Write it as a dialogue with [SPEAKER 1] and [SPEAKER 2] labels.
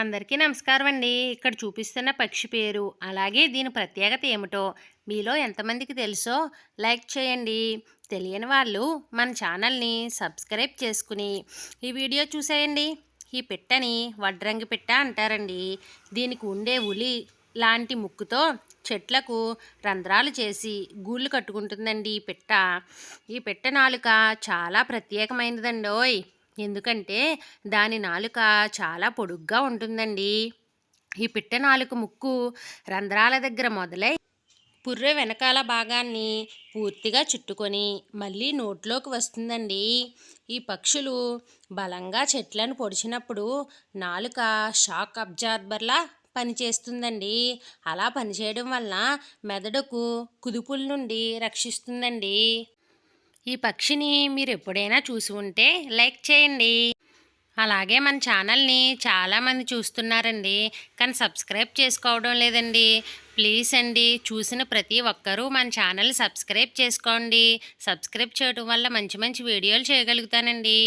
[SPEAKER 1] అందరికీ నమస్కారం అండి. ఇక్కడ చూపిస్తున్న పక్షి పేరు, అలాగే దీని ప్రత్యేకత ఏమిటో మీలో ఎంతమందికి తెలుసో లైక్ చేయండి. తెలియని వాళ్ళు మన ఛానల్ని సబ్స్క్రైబ్ చేసుకుని ఈ వీడియో చూసేయండి. ఈ పిట్టని వడ్రంగి పిట్ట అంటారండి. దీనికి ఉండే ఉలి లాంటి ముక్కుతో చెట్లకు రంధ్రాలు చేసి గూళ్ళు కట్టుకుంటుందండి ఈ పిట్ట నాలుక చాలా ప్రత్యేకమైనదండోయ్. ఎందుకంటే దాని నాలుక చాలా పొడుగ్గా ఉంటుందండి. ఈ పిట్ట నాలుక ముక్కు రంధ్రాల దగ్గర మొదలై పుర్రె వెనకాల భాగాన్ని పూర్తిగా చుట్టుకొని మళ్ళీ నోట్లోకి వస్తుందండి. ఈ పక్షులు బలంగా చెట్లను పొడిచినప్పుడు నాలుక షాక్ అబ్జార్బర్లా పనిచేస్తుందండి. అలా పనిచేయడం వల్ల మెదడుకు కుదుపుల నుండి రక్షిస్తుందండి. ఈ పక్షిని మీరు ఎప్పుడైనా చూసి ఉంటే లైక్ చేయండి. అలాగే మన ఛానల్ని చాలామంది చూస్తున్నారండి, కానీ సబ్స్క్రైబ్ చేసుకోవడం లేదండి. ప్లీజ్ అండి, చూసిన ప్రతి ఒక్కరూ మన ఛానల్ సబ్స్క్రైబ్ చేసుకోండి. సబ్స్క్రైబ్ చేయడం వల్ల మంచి మంచి వీడియోలు చేయగలుగుతానండి.